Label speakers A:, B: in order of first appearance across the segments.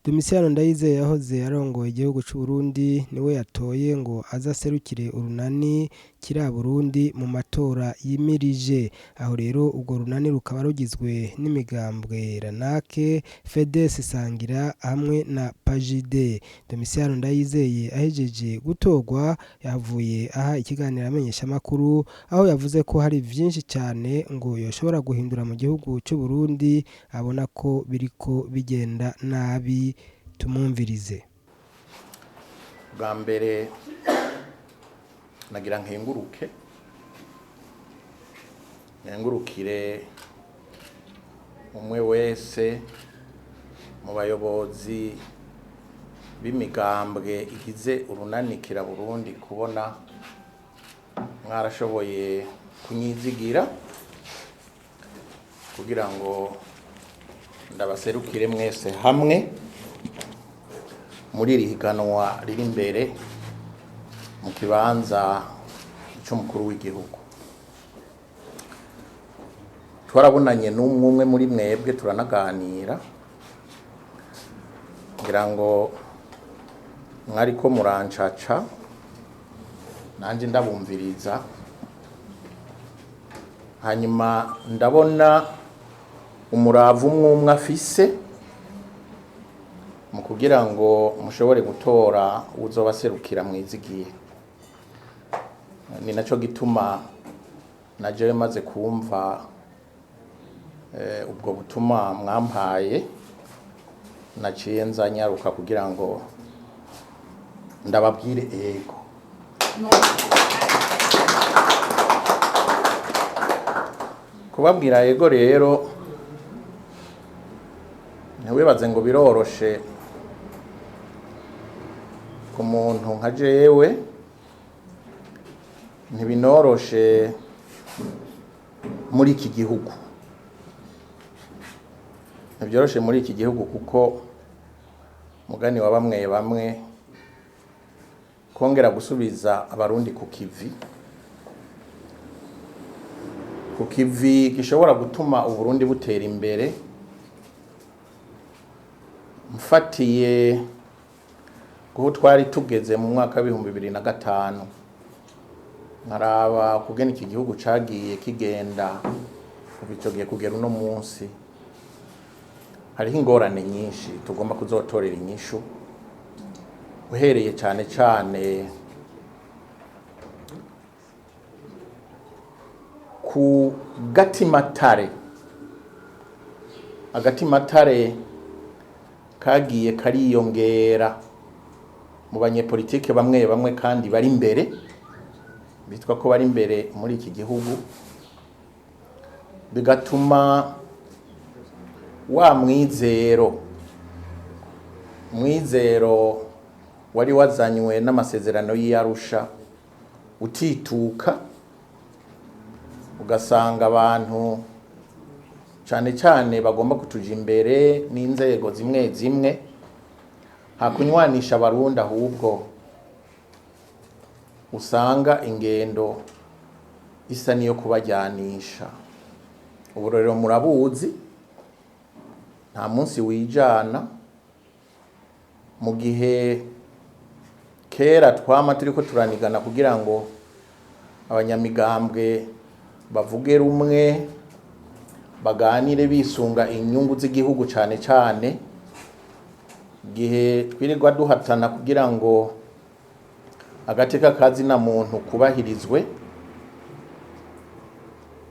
A: Domitien NDAYIZEYE yahoze arongoye igihugu c'u Burundi niwe yatoye ngo azoserukire urunani KIRA BURUNDI mu matora yimirije. Aho rero urwo runani rukaba rugizwe n'imigambwe Ranake, FEDES Sangira hamwe na Pajide. Domitien NDAYIZEYE ahejeje gutorwa yavuye aha ikiganiro amenyeshamakuru, aho yavuze ko hari vyinshi cyane ngo yoshobora guhindura mu gihugu c'u Burundi, abona ko biriko bigenda nabi. Tumumvirize.
B: Bwa mbere nagira nkengurukire umwe wese mu bayobozi b'imigambwe igize urunani KIRA BURUNDI kubona mwarashoboye kunyizigira kugira ngo ndabaserukire mwese hamwe muri iri higanwa riri imbere mu kibanza cy'umukuru w'igihugu. Twarabonanye n'umwe muri mwebwe turanaganira, ngira ngo mwariko murancaca nanje ndabumviriza, hanyuma ndabona umuravu umwe afise mu kugira ngo mushobore gutora uzobaserukira mwizigiye. Ni naco gituma naje maze kumva ubwo butuma mwampaye, naciye nzanyaruka kugira ngo ndababwire ego. Kubabwira ego rero ntiwibaze ngo biroroshe ku muntu nka jewe, ntibinoroshe muri iki gihugu, ntibyoroshe muri iki gihugu kuko mugani wa bamwe kongera gusubiza abarundi ku kivi gishobora gutuma uburundi butera imbere. Mfatiye kuko twari tugeze mu mwaka wa 2005, nkaraba kugena iki gihugu cagiye kigenda kubicogiye kugera uno munsi, hariho ingorane nyinshi tugomba kuzotorera inyishu, uhereye cyane ku agatimatare kagiye kariyongera mu banyepolitike bamwe kandi bari imbere, bitwa ko bari imbere muri iki gihugu, bigatuma wa mwizero wari wazanywe n'amasezerano y'Arusha utituka, ugasanga abantu cyane bagomba kutuja imbere n'inzego zimwe hakunywanisha abarundi, ahubwo usanga ingendo isa niyo kubajyanisha. Ubu rero murabuzi, nta munsi wijana, mu gihe kera twama turiko turanigana kugira ngo abanyamigambwe bavuge rumwe, baganire bisunga inyungu z'igihugu cyane, gihe twirirwa duhatana kugira ngo agateka kazina muntu kubahirizwe.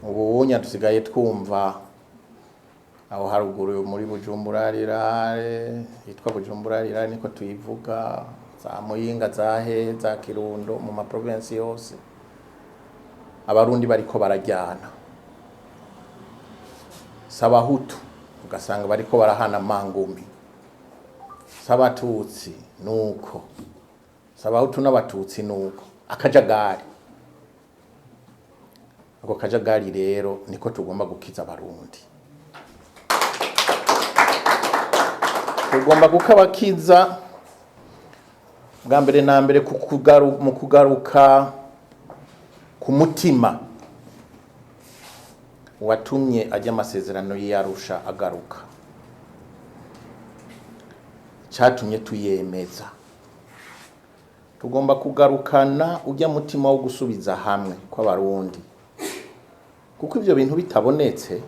B: Ubunya dusigaye twumva aho haruguru muri Bujumbura rirare, yitwa Bujumbura rirare niko tuyivuga, za Muyinga, za Kirundo, mu ma province yose abarundi bariko barajyana. Sabahutu ugasanga bariko barahana mangumi, Sabatutsi nuko, Sabahutu n'Abatutsi nuko, akajagari. Ako kajagari rero niko tugomba gukiza abarundi. Tugomba gukabakiza bwa mbere na mbere mu kugaruka ku mutima watumye ajya amasezerano y'Arusha agaruka. cyatumye tuyemeza. Tugomba kugarukana ujya mutima wo gusubiza hamwe kw'abarundi, kuko ivyo bintu bitabonetse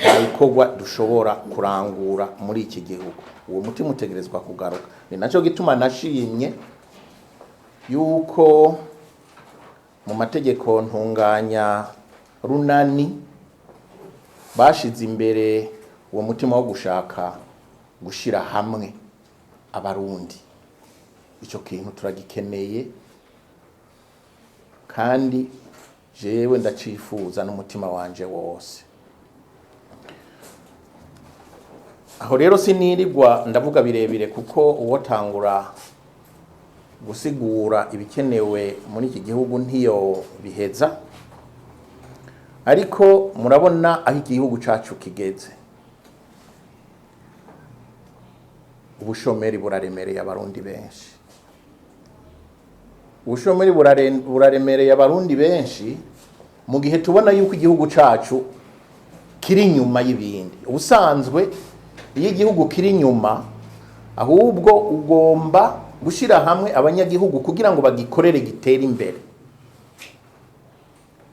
B: nta bikorwa dushobora kurangura muri iki gihugu. Uwo mutima utegerezwa kugaruka. Ni naco gituma nashimye yuko mu mategeko ntunganya runani bashize imbere uwo mutima wo gushaka gushira hamwe abarundi. Ico kintu turagikeneye kandi jewe ndacifuza n'umutima wanje wose. Aho rero sinirirwa ndavuga birebire kuko uwo tangura gusigura ibikenewe muri iki gihugu ntiyo biheza, ariko murabona aho igihugu cacu kigeze. Ubushomeri buraremereye abarundi benshi. Ubushomeri buraremereye abarundi benshi mu gihe tubona yuko igihugu cacu kiri nyuma y'ibindi. Ubusanzwe iyo igihugu kiri nyuma, ahubwo ugomba gushira hamwe abanyagihugu kugira ngo bagikorere gitere imbere.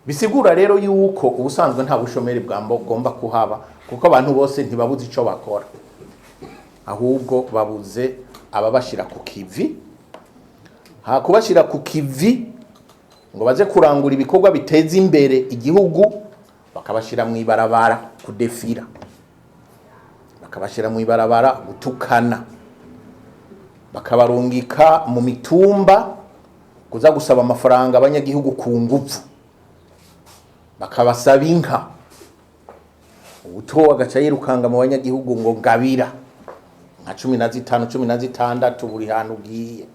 B: Bisigura rero yuko ubusanzwe nta bushomeri bwagomba kuhaba, kuko abantu bose ntibabuze ico bakora, ahubwo babuze ababashira ku kivi. Kubashira ku kivi ngo baze kurangura ibikorwa biteza imbere igihugu, bakabashira mu ibarabara kudefira, bakabashira mu ibarabara gutukana, bakabarungika mu mitumba kuza gusaba amafaranga abanyagihugu ku nguvu, bakabasaba inka, ubuto agaca yirukanga mu banyagihugu ngo ngabira nka 15 16 buri hantu ugiye,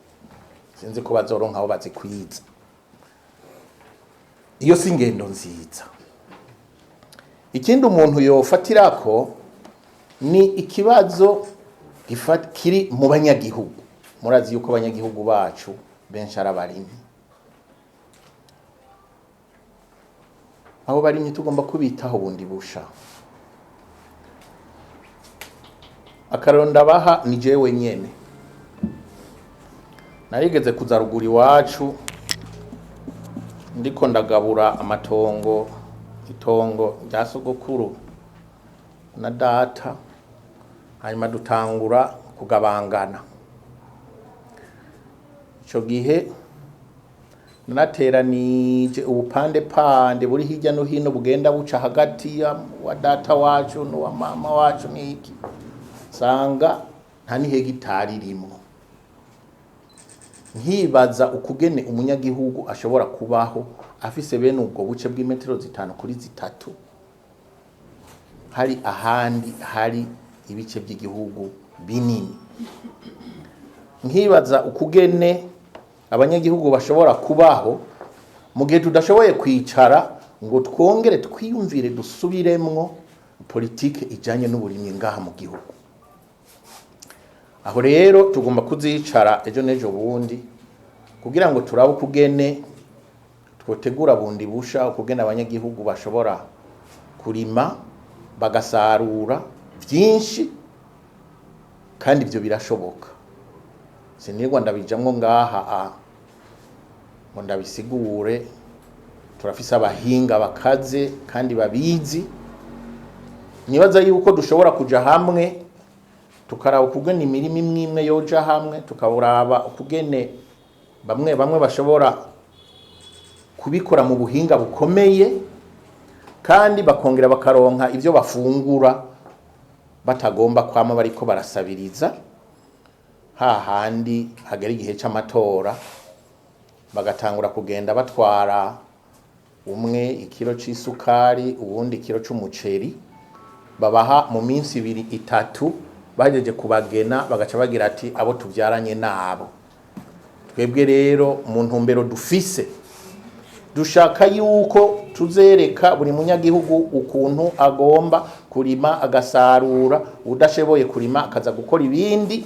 B: sinzi ko bazoronka aho bazikwiza. Iyo si ingendo nziza. Ikindi umuntu yofatirako ni ikibazo kiri mu banyagihugu. Murazi yuko abanyagihugu bacu benshi arabarimyi. Abo barimyi tugomba kubitaho bundi busha. Akaronda baha ni jewe nyene. Narigeze kuza ruguru iwacu ndiko ndagabura itongo rya sogokuru na data, hanyuma dutangura kugabangana. Ico gihe nateranije ubupande buri hirya no hino bugenda buca hagati ya wa data wacu no wa mama wacu niki, sanga nta ni hegitari rimwe. Nkibaza ukugene umunyagihugu ashobora kubaho afise bene ubwo buce bw'imetero 5 kuri 3, hari ahandi hari ibice by'igihugu binini. Nkibaza ukugene abanyagihugu bashobora kubaho mu gihe tudashoboye kwicara ngo twongere twiyumvire dusubiremwo politike ijanye n'uburimyi ngaha mu gihugu. Aho rero tugomba kuzicara ejo nejo bundi kugira ngo turabe kugene twotegura bundi busha ukugene abanyagihugu bashobora kurima bagasarura byinshi, kandi ibyo birashoboka. Sinirwa ndabijamwo ngaha ngo ndabisigure. Turafise abahinga bakaze kandi babizi. Nibaza yuko dushobora kuja hamwe tukaraba ukugene imirimo imwe yoja hamwe, tukaburaba ukugene bamwe bashobora kubikora mu buhinga bukomeye, kandi bakongera bakaronka ivyo bafungura batagomba kwama bariko barasabiriza. Hahandi hagera igihe c'amatora bagatangura kugenda batwara umwe ikiro c'isukari, ubundi ikiro c'umuceri, babaha mu minsi 2-3 bajeje kubagena, bagaca bagira ati abo tuvyaranye nabo. Twebwe rero mu ntumbero dufise dushaka yuko tuzereka buri munyagihugu ukuntu agomba kurima agasarura, udashoboye kurima akaza gukora ibindi,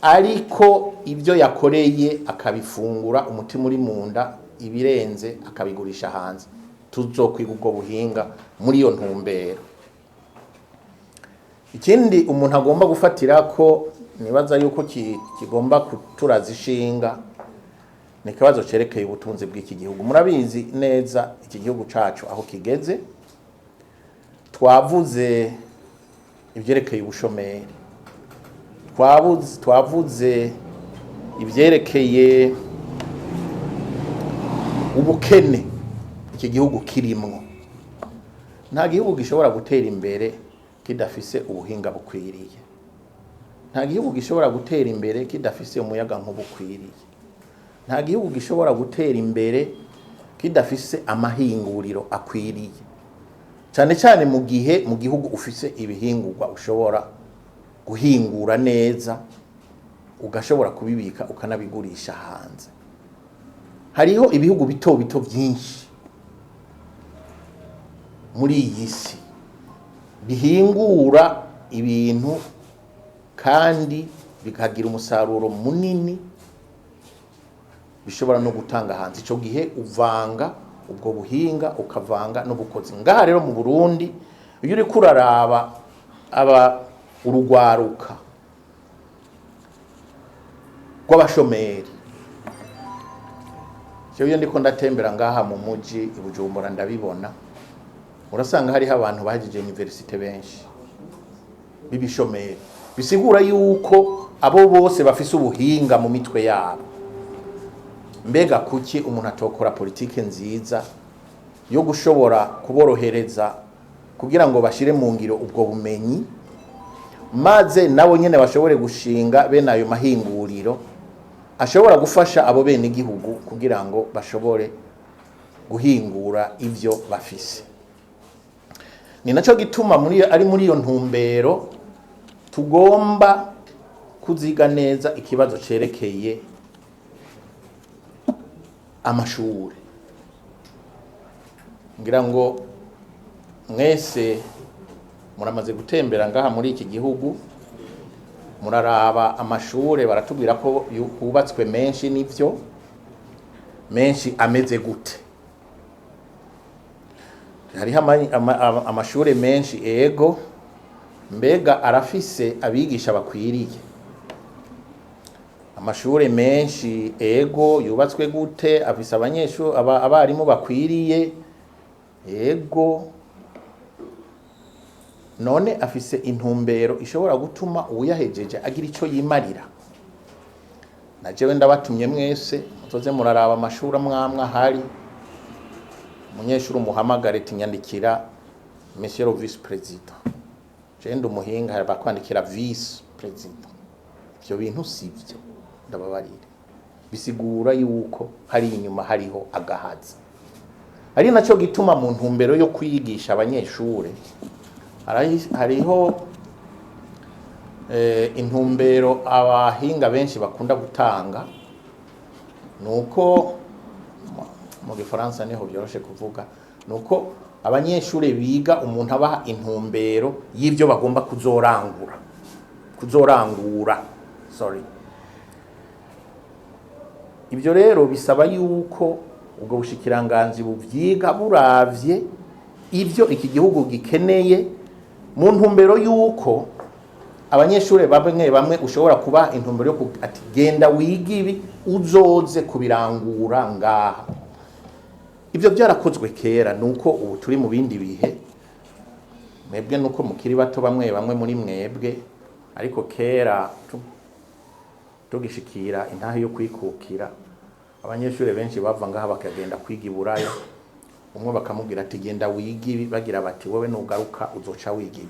B: ariko ibyo yakoreye akabifungura umutima uri munda, ibirenze akabigurisha hanze. Tuzokwiga ubwo buhinga muri iyo ntumbero. Ikindi umuntu agomba gufatira ko nibaza yuko kigomba kuturaza ishinga ni ikibazo cerekeye ubutunzi bw'iki gihugu. Murabizi neza iki gihugu cacu aho kigeze, twavuze ivyerekeye ubushomeri, twavuze ivyerekeye ubukene iki gihugu kirimwo. Nta gihugu gishobora gutera imbere kidafise ubuhinga bukwiriye, nta gihugu gishobora gutera imbere kidafise umuyaga nk'ubukwiriye, nta gihugu gishobora gutera imbere kidafise amahinguriro akwiriye, cyane cyane mu gihe mu gihugu ufise ibihingurwa ushobora guhingura neza ugashobora kubibika ukanabigurisha hanze. Hariho ibihugu bito bito byinshi muri iyi si bihingura ibintu kandi bikagira umusaruro munini bishobora no gutanga hanze. Ico gihe uvanga ubwo buhinga ukavanga n'ubukozi. Ngaha rero mu Burundi iyo uri kuraraba urugwaruka rw'abashomeri, iyo ndiko ndatembera ngaha mu muji i Bujumbura ndabibona, urasanga hariho abantu bahagije universite benshi b'ibishomeri. Bisigura yuko abo bose bafise ubuhinga mu mitwe yabo. Mbega kuki umuntu atokora politike nziza yo gushobora kuborohereza kugira ngo bashire mu ngiro ubwo bumenyi, maze nabo nyene bashobore gushinga bene ayo mahinguriro ashobora gufasha abo bene igihugu kugira ngo bashobore guhingura ivyo bafise. Ni naco gituma ari muri iyo ntumbero tugomba kuziga neza ikibazo cerekeye amashuri. Ngira ngo mwese muramaze gutembera ngaha muri iki gihugu, muraraba amashure, baratubwira ko yubatswe menshi, nivyo menshi ameze gute. Hariho amashure menshi ego, mbega arafise abigisha bakwiriye? Amashure menshi ego yubatswe gute, afise abanyeshuri abarimu bakwiriye ego, none afise intumbero ishobora gutuma uyahejeje agira ico yimarira? Najewe ndabatumye mwese muzoze muraraba amashuri amwamwe ahari, umunyeshuri umuhamagare tinyandikira monsieur le vice président, jenda umuhinga bakwandikira vice président. Ivyo bintu sivyo, ndababarire. Bisigura yuko hari inyuma hariho agahaza. Ari naco gituma mu ntumbero yo kwigisha abanyeshure hariho intumbero abahinga benshi bakunda gutanga, nuko mu Gifaransa niho byoroshe kuvuga, nuko abanyeshure biga umuntu abaha intumbero y'ivyo bagomba kuzorangura. Ibyo rero bisaba yuko ubwo bushikiranganzi buvyiga buravye ivyo iki gihugu gikeneye, mu ntumbero yuko abanyeshure bamwe ushobora kuba intumbero yo ati genda wigibi uzoze kubirangura ngaha. Ibyo byarakozwe kera, nuko ubu turi mu bindi bihe. Mwebwe nuko mukiri bato bamwe muri mwebwe, ariko kera tugishikira intahe yo kwikukira, abanyeshure benshi bava ngaha bakagenda kwiga Iburaya. Umwe bakamubwira ati genda wigibi, bagira bati wowe nugaruka uzoca wigibi.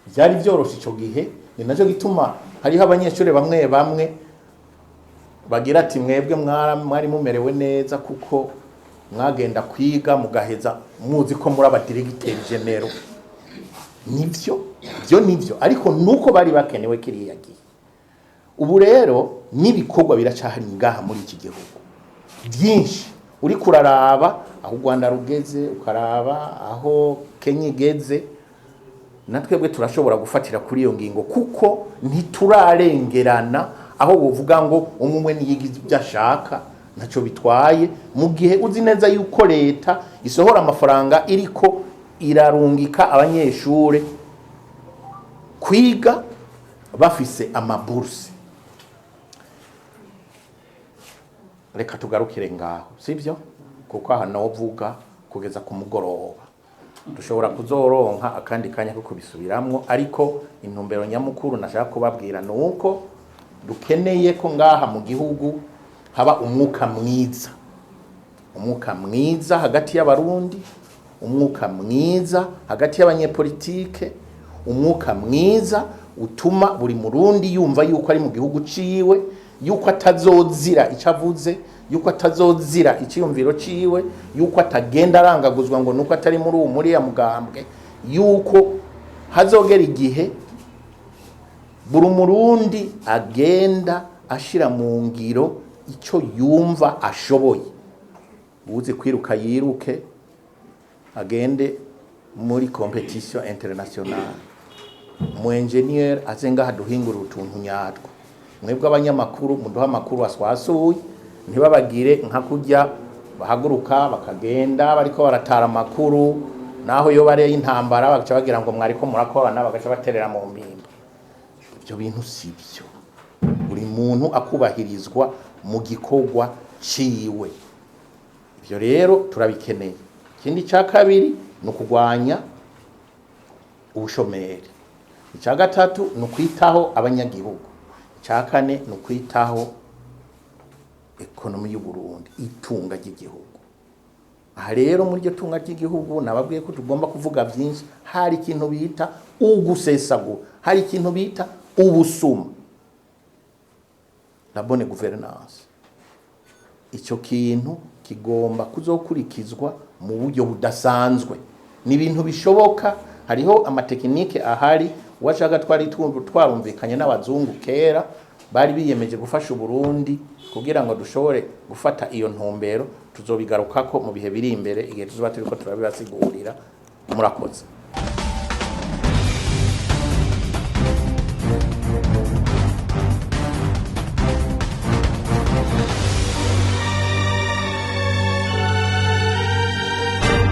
B: Byari byoroshe ico gihe. Ni naco gituma hariho abanyeshure bamwe bagira ati mwebwe mwari mumerewe neza kuko mwagenda kwiga mugaheza muzi ko muri abadiregiteri genero. Nivyo ariko nuko bari bakenewe kiriya gihe. Ubu rero nibikorwa biracahari ngaha muri iki gihugu byinshi. Uri kuraraba aho Rwanda rugeze, ukaraba aho Kenya igeze, natwebwe turashobora gufatira kuri iyo ngingo kuko ntiturarengerana aho uvuga ngo umwe niyigize ibyo ashaka ntaco bitwaye, mu gihe uzi neza yuko leta isohora amafaranga iriko irarungika abanyeshure kwiga bafise amaburse. reka tugarukire ngaho sivyo kuko aha novuga kugeza ku mugoroba dushobora kuzoronka akandi kanya ko kubisubiramwo ariko intumbero nyamukuru nashaka kubabwira nuko dukeneye ko ngaha mu gihugu haba umwuka mwiza hagati y'abarundi, umwuka mwiza hagati y'abanyepolitike, umwuka mwiza utuma buri murundi yumva yuko ari mu gihugu ciwe, yuko atazozira icavuze, yuko atazozira icyumviro ciwe, yuko atagenda arangaguzwa ngo nuko atari muri ya mugambwe, yuko hazogera igihe buri murundi agenda ashira mu ngiro icyo yumva ashoboye. Uzi kwiruka yiruke agende muri competition internationale, mu engineer azenga haduhingura utuntu nyatwo. Mwebwe abanyamakuru muduha amakuru aswasuye ntibabagire nka kujya bahaguruka bakagenda bariko baratara amakuru naho yo bare intambara bagaca bagira ngo mwariko murakorana bagaca baterera mu mpimba. Ibyo bintu sibyo. Buri muntu akubahirizwa mu gikorwa ciwe. Ibyo rero turabikeneye. Ikindi cya kabiri ni ukugwanya ubushomeri. Icya gatatu ni ukwitaho abanyagihugu. Icya kane ni ukwitaho ekonomi y'u Burundi, itunga ry'igihugu. Aha rero muri iryo tunga ry'igihugu nababwiye ko tugomba kuvuga byinshi. Hari ikintu bita ugusesagura, hari ikintu bita ubusuma, la bonne gouvernance. Icyo kintu kigomba kuzokurikizwa mu buryo budasanzwe. Ni ibintu bishoboka. Hariho amatekinike ahari washaka twarumvikanye n'abazungu kera bari biyemeje gufasha Burundi kugira ngo dushobore gufata iyo ntumbero. Tuzobigarukako mu bihe biri imbere igihe tuzoba turiko turabibasigurira. Murakoze.